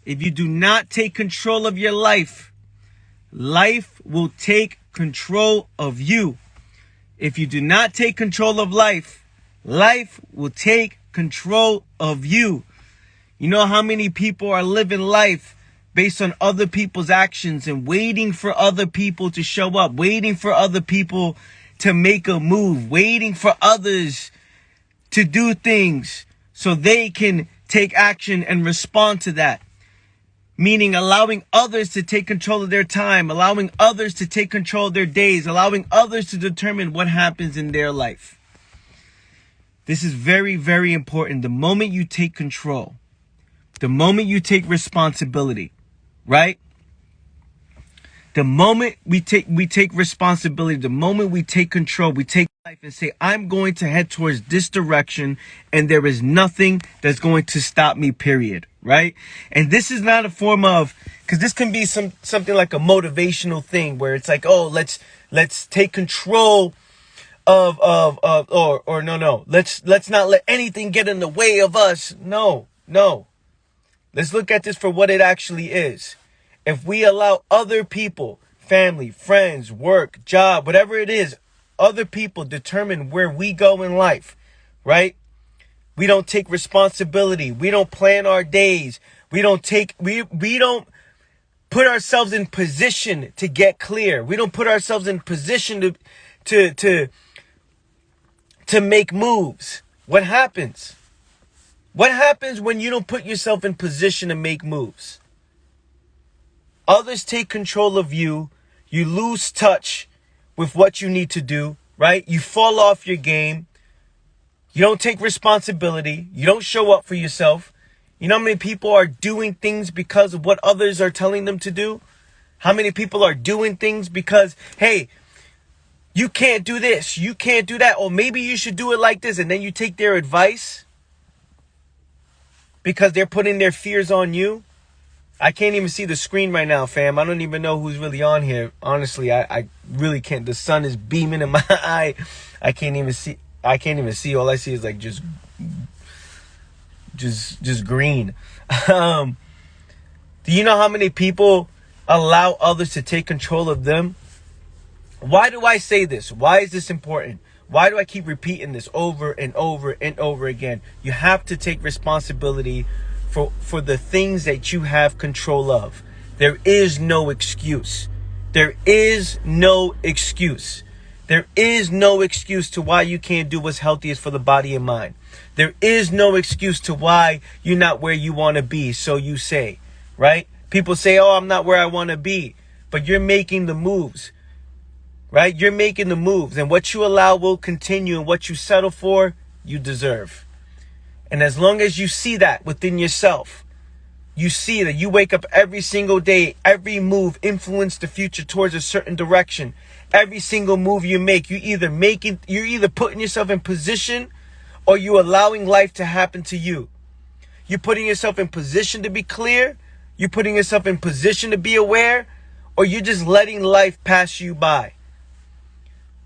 If you do not take control of your life, life will take control of you. If you do not take control of life, life will take control of you. You know how many people are living life based on other people's actions and waiting for other people to show up, waiting for other people to make a move, waiting for others to do things so they can take action and respond to that. Meaning allowing others to take control of their time, allowing others to take control of their days, allowing others to determine what happens in their life. This is very, very important. The moment you take control, the moment you take responsibility, right? The moment we take responsibility, the moment we take control, we take life and say, I'm going to head towards this direction and there is nothing that's going to stop me, period, right? And this is not a form of, because this can be something like a motivational thing where it's like, oh, let's take control no. Let's not let anything get in the way of us. No. Let's look at this for what it actually is. If we allow other people, family, friends, work, job, whatever it is, other people determine where we go in life, right? We don't take responsibility. We don't plan our days. We don't put ourselves in position to get clear. We don't put ourselves in position to make moves. What happens? What happens when you don't put yourself in position to make moves? Others take control of you. You lose touch with what you need to do, right? You fall off your game. You don't take responsibility. You don't show up for yourself. You know how many people are doing things because of what others are telling them to do? How many people are doing things because, hey, you can't do this, you can't do that, or maybe you should do it like this, and then you take their advice because they're putting their fears on you? I can't even see the screen right now, fam. I don't even know who's really on here. Honestly, I really can't. The sun is beaming in my eye. I can't even see. All I see is like just green. Do you know how many people allow others to take control of them? Why do I say this? Why is this important? Why do I keep repeating this over and over and over again? You have to take responsibility for the things that you have control of. There is no excuse. There is no excuse. There is no excuse to why you can't do what's healthiest for the body and mind. There is no excuse to why you're not where you want to be, so you say, right? People say, oh, I'm not where I want to be, but you're making the moves, right? You're making the moves, and what you allow will continue, and what you settle for, you deserve. And as long as you see that within yourself, you see that you wake up every single day, every move influences the future towards a certain direction. Every single move you make, you're either putting yourself in position or you're allowing life to happen to you. You're putting yourself in position to be clear, you're putting yourself in position to be aware, or you're just letting life pass you by.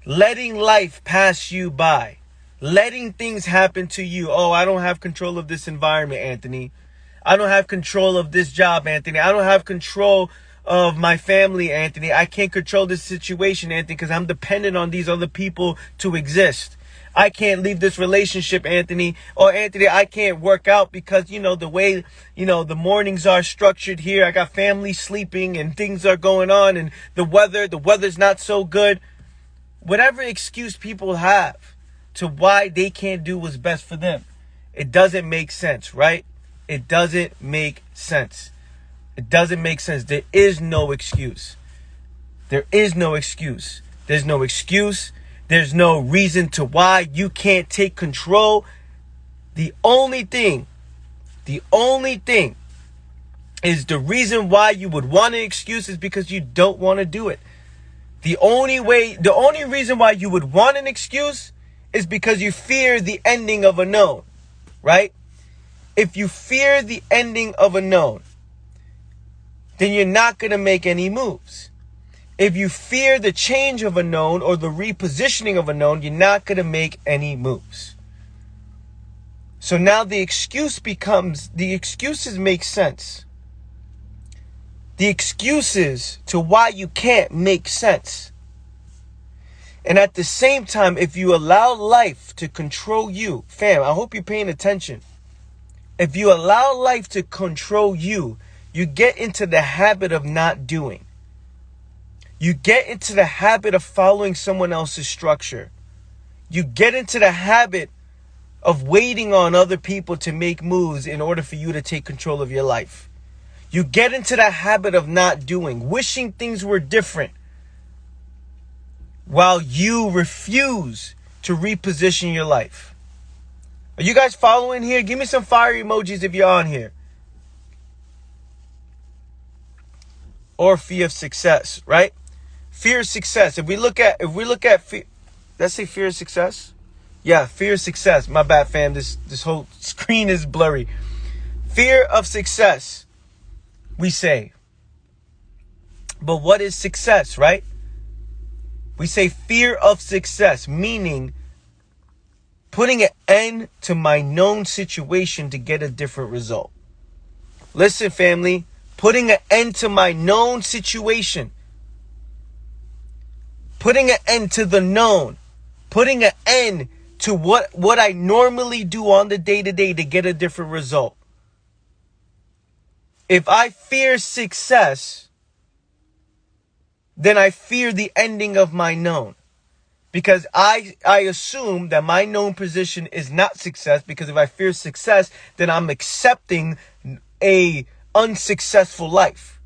Letting life pass you by. Letting things happen to you. Oh, I don't have control of this environment, Anthony. I don't have control of this job, Anthony. I don't have control of my family, Anthony. I can't control this situation, Anthony, because I'm dependent on these other people to exist. I can't leave this relationship, Anthony. Or, Anthony, I can't work out because, the way, the mornings are structured here. I got family sleeping and things are going on and the weather's not so good. Whatever excuse people have to why they can't do what's best for them, it doesn't make sense, right? It doesn't make sense. It doesn't make sense. There is no excuse. There is no excuse. There's no excuse. There's no reason to why you can't take control. The only thing is the reason why you would want an excuse is because you don't want to do it. The only reason why you would want an excuse is because you fear the ending of a known, right? If you fear the ending of a known, then you're not going to make any moves. If you fear the change of a known or the repositioning of a known, you're not going to make any moves. So now the excuses make sense. The excuses to why you can't make sense. And at the same time, if you allow life to control you, fam, I hope you're paying attention. If you allow life to control you, you get into the habit of not doing. You get into the habit of following someone else's structure. You get into the habit of waiting on other people to make moves in order for you to take control of your life. You get into the habit of not doing, wishing things were different, while you refuse to reposition your life. Are you guys following here? Give me some fire emojis if you're on here. Or fear of success, right? Fear of success. If we look at fear, let's say fear of success. Yeah, fear of success. My bad, fam. This whole screen is blurry. Fear of success, we say. But what is success, right? We say fear of success, meaning putting an end to my known situation to get a different result. Listen, family, putting an end to my known situation. Putting an end to the known. Putting an end to what I normally do on the day-to-day to get a different result. If I fear success, then I fear the ending of my known. Because I assume that my known position is not success, because if I fear success, then I'm accepting a unsuccessful life.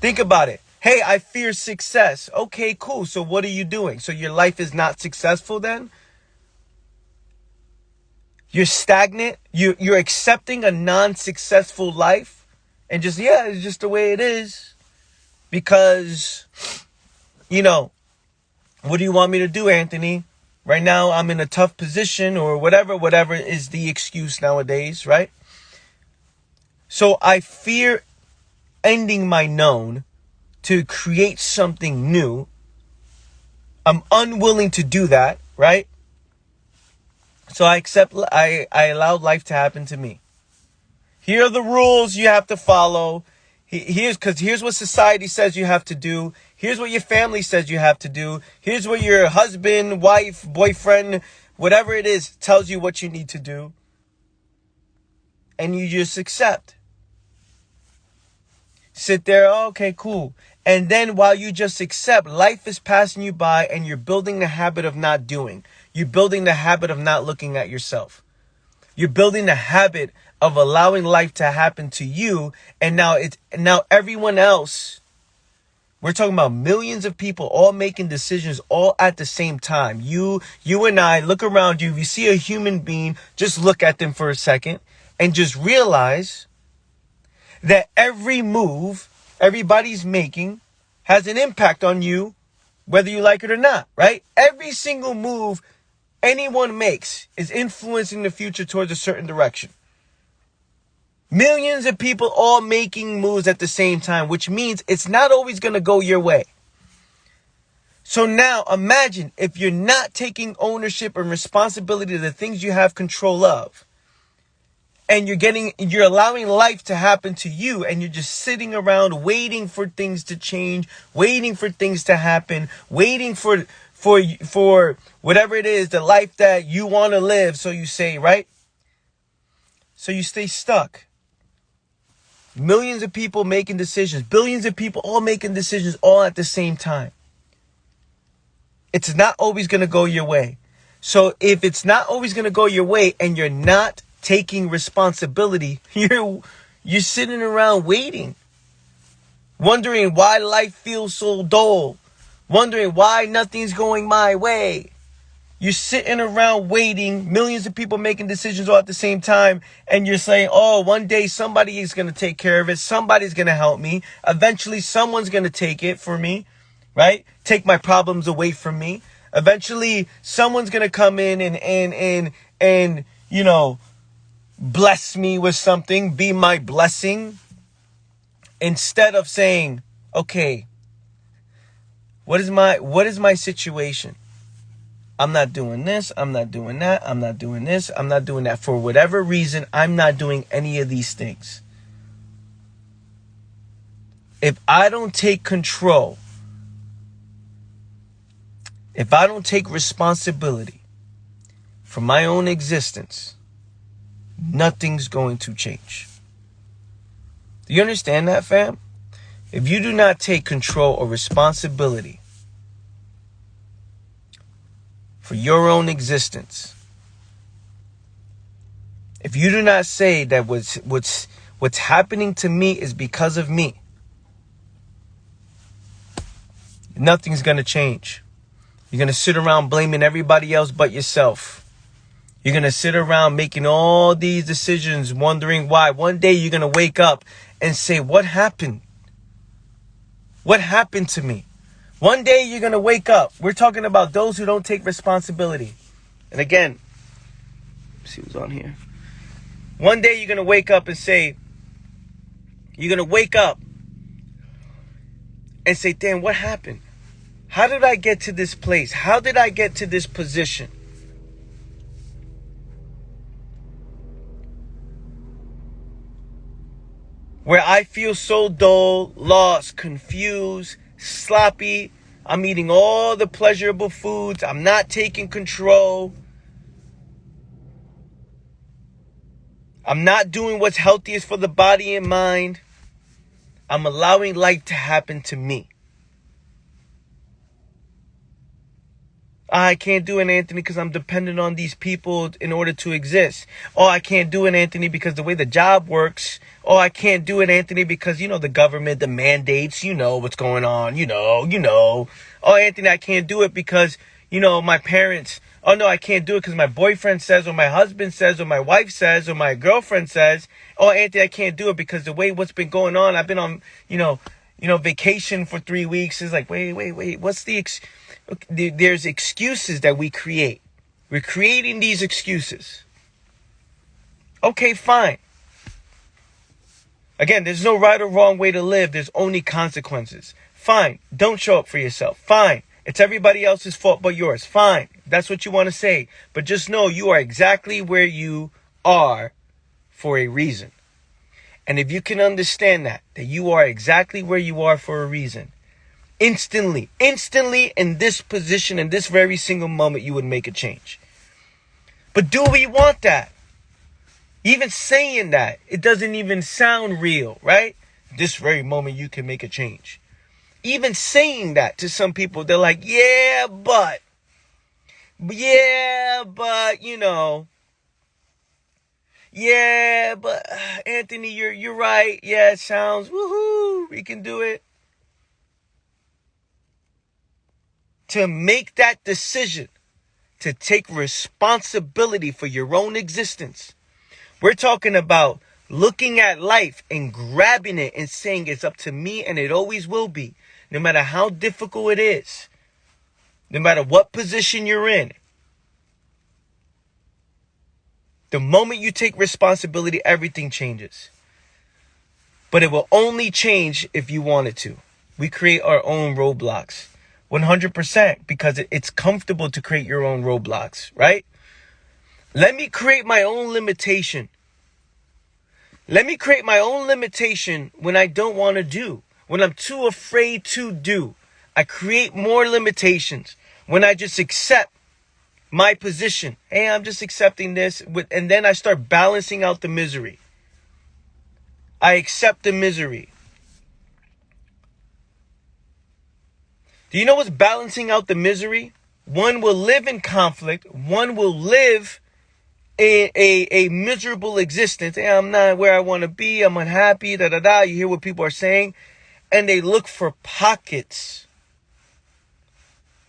Think about it. Hey, I fear success. Okay, cool. So what are you doing? So your life is not successful then? You're stagnant? You're accepting a non-successful life? And just, yeah, it's just the way it is. Because, what do you want me to do, Anthony? Right now, I'm in a tough position or whatever is the excuse nowadays, right? So I fear ending my known to create something new. I'm unwilling to do that, right? So I allow life to happen to me. Here are the rules you have to follow. Here's what society says you have to do. Here's what your family says you have to do. Here's what your husband, wife, boyfriend, whatever it is, tells you what you need to do. And you just accept. Sit there, okay, cool. And then while you just accept, life is passing you by and you're building the habit of not doing. You're building the habit of not looking at yourself. You're building the habit of allowing life to happen to you. And now everyone else, we're talking about millions of people all making decisions all at the same time. You and I, look around you. If you see a human being, just look at them for a second and just realize that every move everybody's making has an impact on you, whether you like it or not, right? Every single move anyone makes is influencing the future towards a certain direction. Millions of people all making moves at the same time, which means it's not always going to go your way. So now imagine if you're not taking ownership and responsibility of the things you have control of. And you're allowing life to happen to you, and you're just sitting around waiting for things to change, waiting for things to happen, waiting for whatever it is, the life that you want to live, so you say, right? So you stay stuck. Millions of people making decisions, billions of people all making decisions all at the same time. It's not always going to go your way. So if it's not always going to go your way and you're not taking responsibility, you're sitting around waiting, wondering why life feels so dull, wondering why nothing's going my way. You're sitting around waiting, millions of people making decisions all at the same time, and you're saying, oh, one day somebody is going to take care of it, somebody's going to help me, eventually someone's going to take it for me, right? Take my problems away from me. Eventually someone's going to come in and bless me with something, be my blessing, instead of saying, okay, what is my situation? I'm not doing this, I'm not doing that, I'm not doing this, I'm not doing that. For whatever reason, I'm not doing any of these things. if I don't take control, if I don't take responsibility for my own existence, nothing's going to change. Do you understand that, fam? If you do not take control or responsibility for your own existence, if you do not say that what's happening to me is because of me, nothing's going to change. You're going to sit around blaming everybody else but yourself. You're going to sit around making all these decisions, wondering why. One day you're going to wake up and say, what happened? What happened to me? One day you're going to wake up. We're talking about those who don't take responsibility. And again, let's see who's on here. One day you're going to wake up and say, damn, what happened? How did I get to this place? How did I get to this position? Where I feel so dull, lost, confused, sloppy. I'm eating all the pleasurable foods. I'm not taking control. I'm not doing what's healthiest for the body and mind. I'm allowing life to happen to me. I can't do it, Anthony, because I'm dependent on these people in order to exist. Oh, I can't do it, Anthony, because the way the job works. Oh, I can't do it, Anthony, because, the government, the mandates, what's going on, Oh, Anthony, I can't do it because, my parents. Oh, no, I can't do it because my boyfriend says, or my husband says, or my wife says, or my girlfriend says. Oh, Anthony, I can't do it because the way what's been going on, I've been on, vacation for 3 weeks. It's like, wait. What's there's excuses that we create. We're creating these excuses. Okay, fine. Again, there's no right or wrong way to live. There's only consequences. Fine. Don't show up for yourself. Fine. It's everybody else's fault but yours. Fine. That's what you want to say. But just know you are exactly where you are for a reason. And if you can understand that you are exactly where you are for a reason, instantly in this position, in this very single moment, you would make a change. But do we want that? Even saying that, it doesn't even sound real, right? This very moment, you can make a change. Even saying that to some people, they're like, yeah, but, Anthony, you're right. Yeah, it sounds, woohoo, we can do it. To make that decision, to take responsibility for your own existence. We're talking about looking at life and grabbing it and saying it's up to me and it always will be. No matter how difficult it is. No matter what position you're in. The moment you take responsibility, everything changes. But it will only change if you want it to. We create our own roadblocks. 100%, because it's comfortable to create your own roadblocks, right? Let me create my own limitation. Let me create my own limitation when I don't want to do. When I'm too afraid to do. I create more limitations. When I just accept my position. Hey, I'm just accepting this. And then I start balancing out the misery. I accept the misery. Do you know what's balancing out the misery? One will live in conflict. One will live a miserable existence. Hey, I'm not where I want to be. I'm unhappy. You hear what people are saying. And they look for pockets.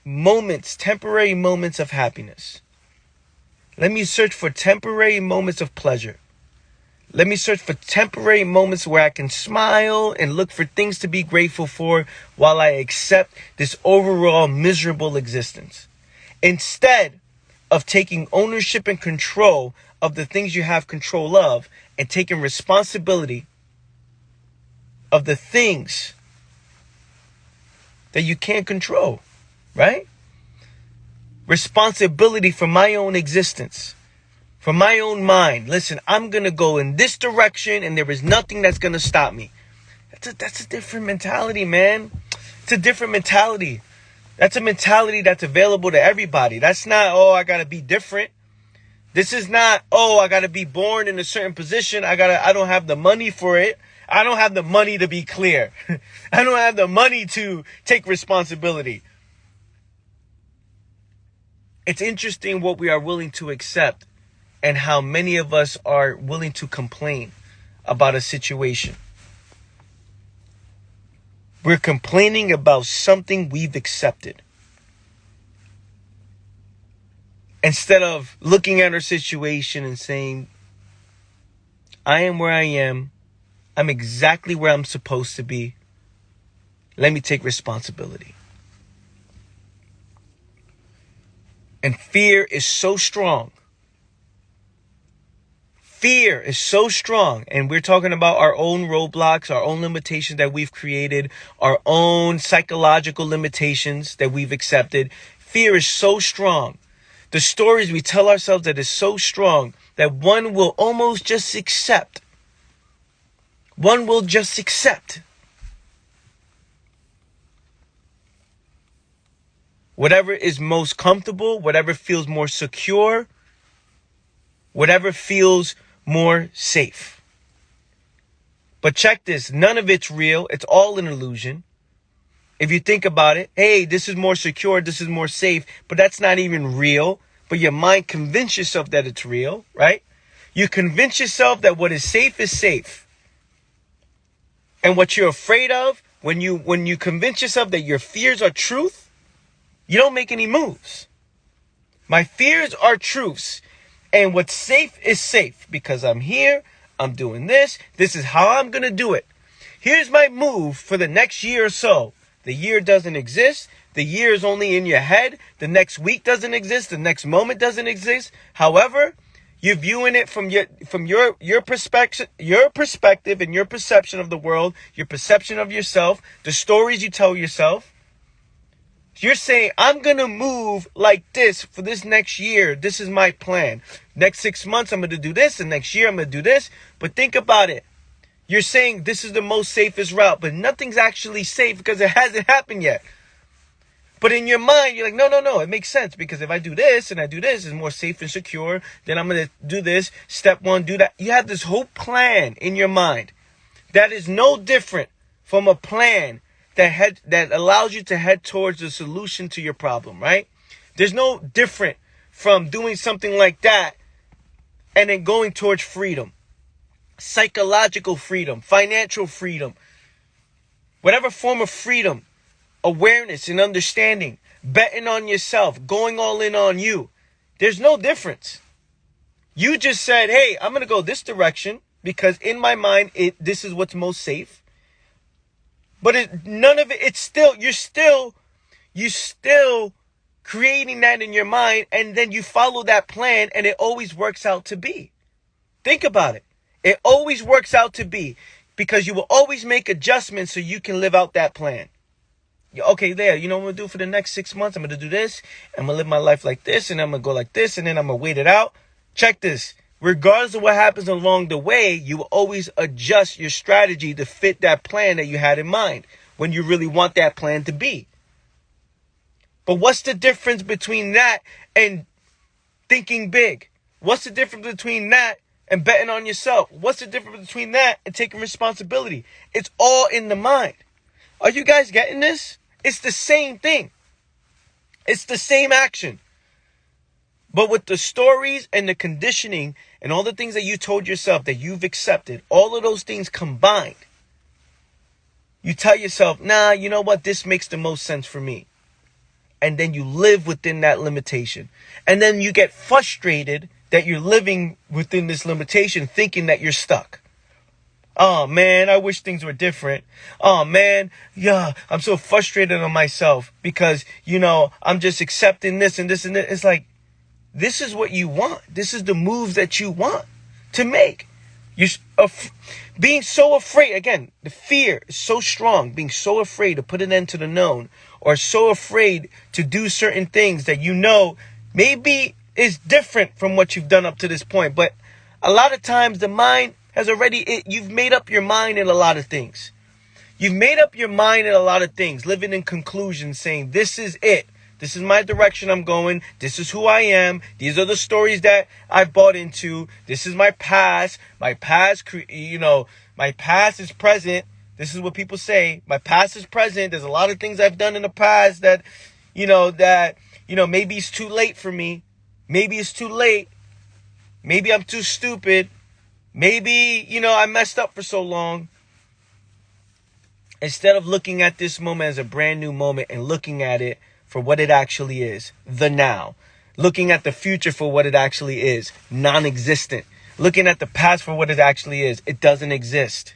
Moments, temporary moments of happiness. Let me search for temporary moments of pleasure. Let me search for temporary moments where I can smile and look for things to be grateful for while I accept this overall miserable existence. Instead of taking ownership and control of the things you have control of and taking responsibility of the things that you can't control, right? Responsibility for my own existence. For my own mind. Listen, I'm going to go in this direction and there is nothing that's going to stop me. that's a different mentality, man. It's a different mentality. That's a mentality that's available to everybody. That's not, oh, I gotta be different. This is not, oh, I gotta be born in a certain position. I don't have the money for it. I don't have the money to be clear. I don't have the money to take responsibility. It's interesting what we are willing to accept and how many of us are willing to complain about a situation. We're complaining about something we've accepted. Instead of looking at our situation and saying, I am where I am. I'm exactly where I'm supposed to be. Let me take responsibility. And fear is so strong. Fear is so strong. And we're talking about our own roadblocks, our own limitations that we've created, our own psychological limitations that we've accepted. Fear is so strong. The stories we tell ourselves that is so strong that one will almost just accept. One will just accept. Whatever is most comfortable, whatever feels more secure, whatever feels more safe. But check this, none of it's real. It's all an illusion. If you think about it, hey, this is more secure, this is more safe, but that's not even real. But your mind convince yourself that it's real, right? You convince yourself that what is safe. And what you're afraid of, when you convince yourself that your fears are truth, you don't make any moves. My fears are truths. And what's safe is safe because I'm here, I'm doing this. This is how I'm going to do it. Here's my move for the next year or so. The year doesn't exist. The year is only in your head. The next week doesn't exist. The next moment doesn't exist. However, you're viewing it from your perspective and your perception of the world, your perception of yourself, the stories you tell yourself. You're saying, I'm going to move like this for this next year. This is my plan. Next 6 months, I'm going to do this. And next year, I'm going to do this. But think about it. You're saying this is the most safest route, but nothing's actually safe because it hasn't happened yet. But in your mind, you're like, no, it makes sense because if I do this and I do this, it's more safe and secure. Then I'm going to do this. Step one, do that. You have this whole plan in your mind that is no different from a plan that allows you to head towards the solution to your problem, right? There's no different from doing something like that and then going towards freedom. Psychological freedom, financial freedom, whatever form of freedom, awareness and understanding, betting on yourself, going all in on you. There's no difference. You just said, hey, I'm going to go this direction because in my mind, this is what's most safe. But none of it, you're still creating that in your mind, and then you follow that plan, and it always works out to be. Think about it. It always works out to be because you will always make adjustments so you can live out that plan. Okay, there, you know what I'm going to do for the next 6 months? I'm going to do this. I'm going to live my life like this, and I'm going to go like this, and then I'm going to wait it out. Check this. Regardless of what happens along the way, you will always adjust your strategy to fit that plan that you had in mind when you really want that plan to be. But what's the difference between that and thinking big? What's the difference between that and betting on yourself? What's the difference between that and taking responsibility? It's all in the mind. Are you guys getting this? It's the same thing. It's the same action. But with the stories and the conditioning and all the things that you told yourself that you've accepted, all of those things combined, you tell yourself, nah, you know what? This makes the most sense for me. And then you live within that limitation. And then you get frustrated that you're living within this limitation, thinking that you're stuck. Oh, man, I wish things were different. Oh, man, yeah, I'm so frustrated on myself because, I'm just accepting this and this and that. It's like, this is what you want. This is the moves that you want to make. You're being so afraid. Again, the fear is so strong. Being so afraid to put an end to the known, or so afraid to do certain things that maybe is different from what you've done up to this point. But a lot of times the mind has you've made up your mind in a lot of things. You've made up your mind in a lot of things, living in conclusion, saying, this is it. This is my direction I'm going. This is who I am. These are the stories that I've bought into. This is my past. My past, my past is present. This is what people say. My past is present. There's a lot of things I've done in the past that maybe it's too late for me. Maybe it's too late. Maybe I'm too stupid. Maybe, I messed up for so long. Instead of looking at this moment as a brand new moment and looking at it for what it actually is, the now. Looking at the future for what it actually is, non-existent. Looking at the past for what it actually is, it doesn't exist.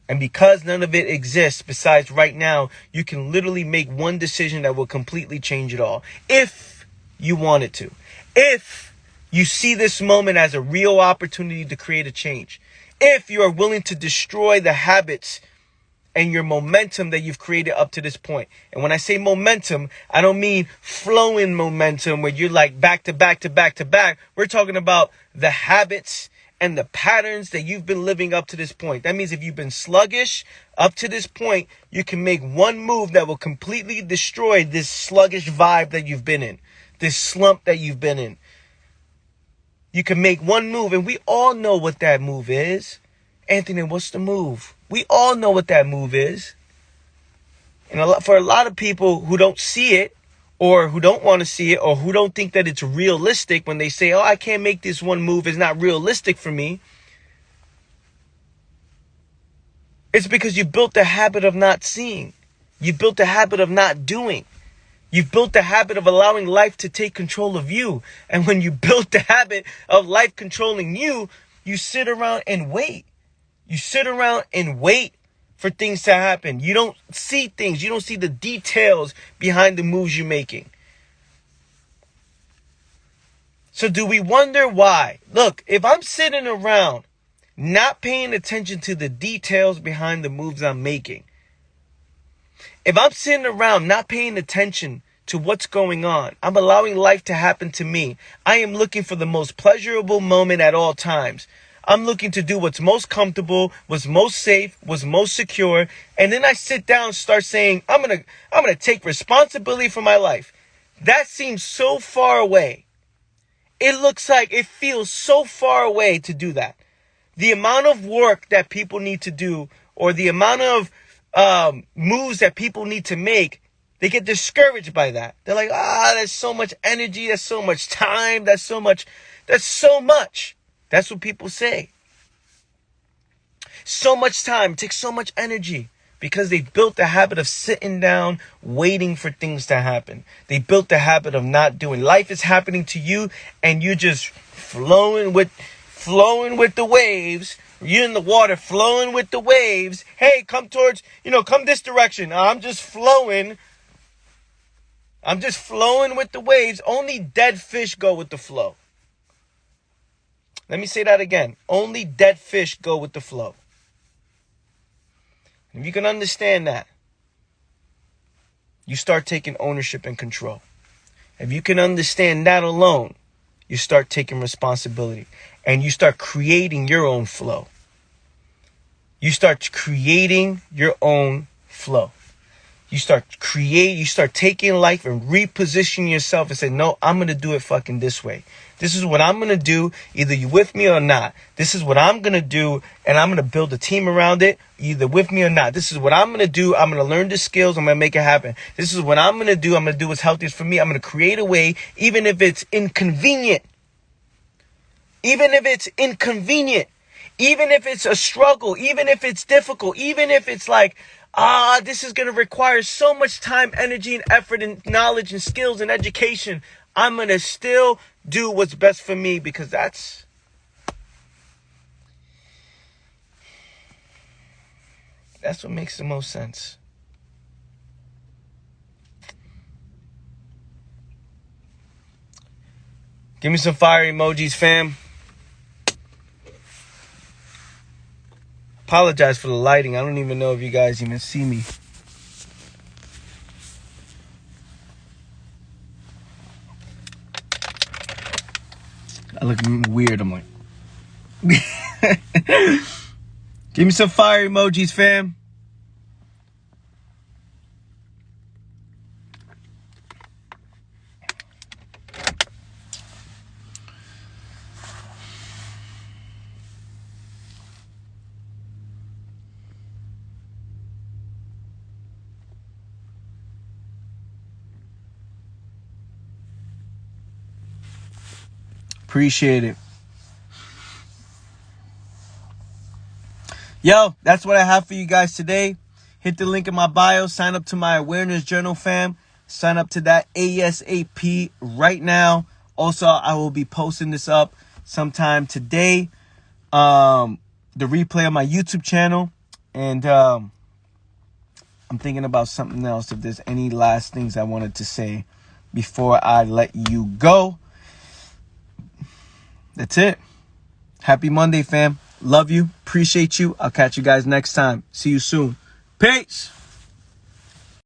And because none of it exists besides right now, you can literally make one decision that will completely change it all. If you want it to. If you see this moment as a real opportunity to create a change. If you are willing to destroy the habits and your momentum that you've created up to this point. And when I say momentum, I don't mean flowing momentum where you're like back to back to back to back. We're talking about the habits and the patterns that you've been living up to this point. That means if you've been sluggish up to this point, you can make one move that will completely destroy this sluggish vibe that you've been in, this slump that you've been in. You can make one move, and we all know what that move is. Anthony, what's the move? We all know what that move is. And for a lot of people who don't see it, or who don't want to see it, or who don't think that it's realistic when they say, oh, I can't make this one move, it's not realistic for me. It's because you built the habit of not seeing. You built the habit of not doing. You've built the habit of allowing life to take control of you. And when you built the habit of life controlling you, you sit around and wait. You sit around and wait for things to happen. You don't see things. You don't see the details behind the moves you're making. So do we wonder why? Look, if I'm sitting around not paying attention to the details behind the moves I'm making, if I'm sitting around not paying attention to what's going on, I'm allowing life to happen to me. I am looking for the most pleasurable moment at all times. I'm looking to do what's most comfortable, what's most safe, what's most secure. And then I sit down and start saying, I'm gonna take responsibility for my life. That seems so far away. It looks like it feels so far away to do that. The amount of work that people need to do, or the amount of moves that people need to make, they get discouraged by that. They're like, there's so much energy, there's so much time, that's so much. That's what people say. So much time, it takes so much energy because they built the habit of sitting down, waiting for things to happen. They built the habit of not doing. Life is happening to you and you're just flowing with the waves. You're in the water flowing with the waves. Hey, come this direction. I'm just flowing. I'm just flowing with the waves. Only dead fish go with the flow. Let me say that again. Only dead fish go with the flow. If you can understand that, you start taking ownership and control. If you can understand that alone, you start taking responsibility. And you start creating your own flow. You start creating your own flow. You start taking life and repositioning yourself and say, no, I'm going to do it fucking this way. This is what I'm going to do, either you with me or not. This is what I'm going to do, and I'm going to build a team around it, either with me or not. This is what I'm going to do. I'm going to learn the skills. I'm going to make it happen. This is what I'm going to do. I'm going to do what's healthiest for me. I'm going to create a way, even if it's inconvenient. Even if it's inconvenient. Even if it's a struggle. Even if it's difficult. Even if it's like, this is going to require so much time, energy, and effort, and knowledge, and skills, and education. I'm going to still do what's best for me because that's what makes the most sense. Give me some fire emojis, fam. Apologize for the lighting. I don't even know if you guys even see me. I look weird. I'm like, give me some fire emojis, fam. Appreciate it. Yo, that's what I have for you guys today. Hit the link in my bio. Sign up to my awareness journal, fam. Sign up to that ASAP right now. Also, I will be posting this up sometime today. The replay on my YouTube channel. And I'm thinking about something else. If there's any last things I wanted to say before I let you go. That's it. Happy Monday, fam. Love you. Appreciate you. I'll catch you guys next time. See you soon. Peace.